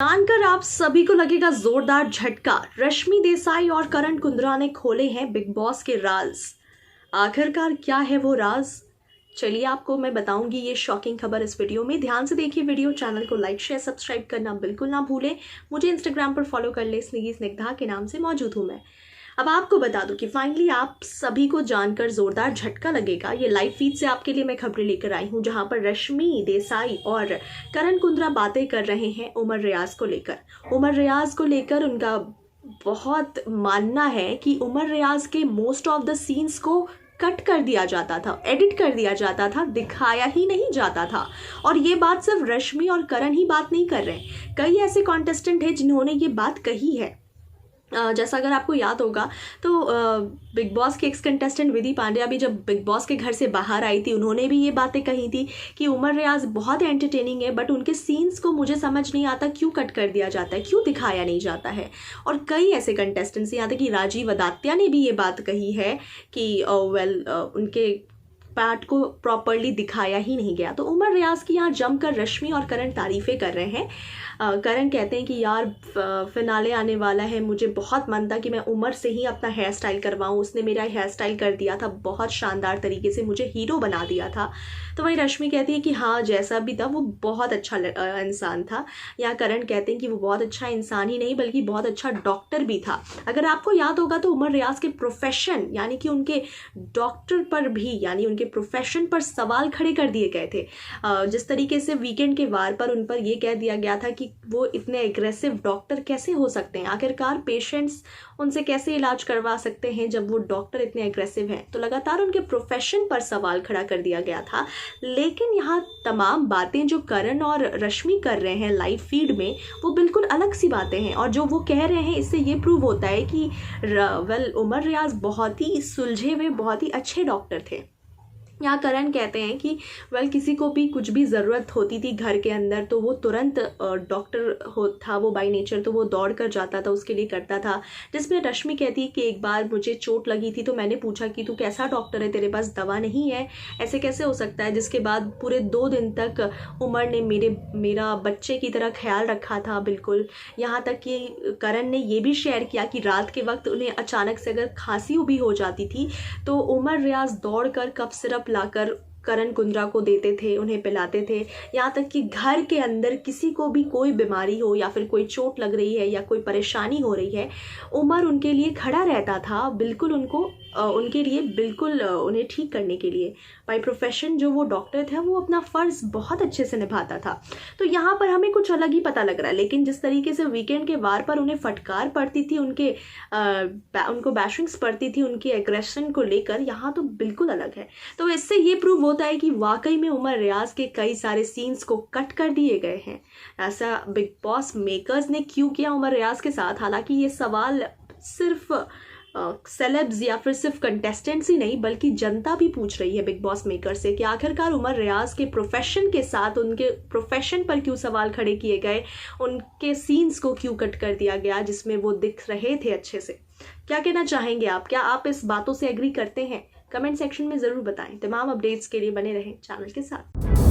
जानकर आप सभी को लगेगा जोरदार झटका। रश्मि देसाई और करण कुंद्रा ने खोले हैं बिग बॉस के राज। आखिरकार क्या है वो राज? चलिए आपको मैं बताऊंगी ये शॉकिंग खबर इस वीडियो में। ध्यान से देखिए वीडियो, चैनल को लाइक शेयर सब्सक्राइब करना बिल्कुल ना भूलें। मुझे इंस्टाग्राम पर फॉलो कर ले, स्निगी स्निग्धा के नाम से मौजूद हूँ मैं। अब आपको बता दूं कि फाइनली आप सभी को जानकर जोरदार झटका लगेगा। ये लाइव फीड से आपके लिए मैं खबरें लेकर आई हूं, जहां पर रश्मि देसाई और करण कुंद्रा बातें कर रहे हैं उमर रियाज को लेकर। उमर रियाज को लेकर उनका बहुत मानना है कि उमर रियाज के मोस्ट ऑफ द सीन्स को कट कर दिया जाता था, एडिट कर दिया जाता था, दिखाया ही नहीं जाता था। और ये बात सिर्फ रश्मि और करण ही बात नहीं कर रहे, कई ऐसे कॉन्टेस्टेंट हैं जिन्होंने ये बात कही है। जैसा अगर आपको याद होगा तो बिग बॉस के एक्स कंटेस्टेंट विधि पांड्या भी जब बिग बॉस के घर से बाहर आई थी, उन्होंने भी ये बातें कही थी कि उमर रियाज बहुत एंटरटेनिंग है, बट उनके सीन्स को मुझे समझ नहीं आता क्यों कट कर दिया जाता है, क्यों दिखाया नहीं जाता है। और कई ऐसे कंटेस्टेंट्स, यहाँ तक कि राजीव अदात्या ने भी ये बात कही है कि उनके पार्ट को प्रॉपरली दिखाया ही नहीं गया। तो उमर रियाज की यहाँ जमकर रश्मि और करण तारीफें कर रहे हैं। करण कहते हैं कि यार फिनाले आने वाला है, मुझे बहुत मन था कि मैं उमर से ही अपना हेयर स्टाइल करवाऊँ, उसने मेरा हेयर स्टाइल कर दिया था बहुत शानदार तरीके से, मुझे हीरो बना दिया था। तो वहीं रश्मि कहती है कि हाँ जैसा भी था वो बहुत अच्छा इंसान था। या करण कहते हैं कि वो बहुत अच्छा इंसान ही नहीं बल्कि बहुत अच्छा डॉक्टर भी था। अगर आपको याद होगा तो उमर रियाज के प्रोफेशन यानी कि उनके डॉक्टर पर भी, यानी उनके प्रोफेशन पर सवाल खड़े कर दिए गए थे। जिस तरीके से वीकेंड के वार पर उन पर यह कह दिया गया था कि वो इतने एग्रेसिव डॉक्टर कैसे हो सकते हैं, आखिरकार पेशेंट्स उनसे कैसे इलाज करवा सकते हैं जब वो डॉक्टर इतने एग्रेसिव हैं। तो लगातार उनके प्रोफेशन पर सवाल खड़ा कर दिया गया था। लेकिन यहाँ तमाम बातें जो करण और रश्मि कर रहे हैं लाइव फीड में, वो बिल्कुल अलग सी बातें हैं। और जो वो कह रहे हैं इससे ये प्रूव होता है कि उमर रियाज बहुत ही सुलझे हुए, बहुत ही अच्छे डॉक्टर थे। यहाँ करण कहते हैं कि किसी को भी कुछ भी ज़रूरत होती थी घर के अंदर तो वो तुरंत डॉक्टर था वो बाय नेचर, तो वो दौड़ कर जाता था, उसके लिए करता था। जिसमें रश्मि कहती है कि एक बार मुझे चोट लगी थी तो मैंने पूछा कि तू कैसा डॉक्टर है, तेरे पास दवा नहीं है, ऐसे कैसे हो सकता है। जिसके बाद पूरे 2 दिन तक उमर ने मेरा बच्चे की तरह ख्याल रखा था बिल्कुल। यहाँ तक कि करण ने ये भी शेयर किया कि रात के वक्त उन्हें अचानक से अगर खांसी भी हो जाती थी तो उमर रियाज दौड़ कर कप सिरप लाकर करण कुंद्रा को देते थे, उन्हें पिलाते थे। यहाँ तक कि घर के अंदर किसी को भी कोई बीमारी हो या फिर कोई चोट लग रही है या कोई परेशानी हो रही है, उमर उनके लिए खड़ा रहता था, बिल्कुल उनके लिए बिल्कुल उन्हें ठीक करने के लिए। बाय प्रोफेशन जो वो डॉक्टर था वो अपना फ़र्ज़ बहुत अच्छे से निभाता था। तो यहाँ पर हमें कुछ अलग ही पता लग रहा है। लेकिन जिस तरीके से वीकेंड के वार पर उन्हें फटकार पड़ती थी, उनको बैशिंग्स पड़ती थी उनकी एग्रेशन को लेकर, यहाँ तो बिल्कुल अलग है। तो इससे ये प्रूव होता है कि वाकई में उमर रियाज के कई सारे सीन्स को कट कर दिए गए हैं। ऐसा बिग बॉस मेकर्स ने क्यों किया उमर रियाज के साथ? हालांकि ये सवाल सिर्फ सेलेब्स या फिर सिर्फ कंटेस्टेंट्स ही नहीं बल्कि जनता भी पूछ रही है बिग बॉस मेकर से कि आखिरकार उमर रियाज के प्रोफेशन के साथ उनके प्रोफेशन पर क्यों सवाल खड़े किए गए, उनके सीन्स को क्यों कट कर दिया गया जिसमें वो दिख रहे थे अच्छे से। क्या कहना चाहेंगे आप? क्या आप इस बातों से एग्री करते हैं? कमेंट सेक्शन में ज़रूर बताएं। तमाम अपडेट्स के लिए बने रहें चैनल के साथ।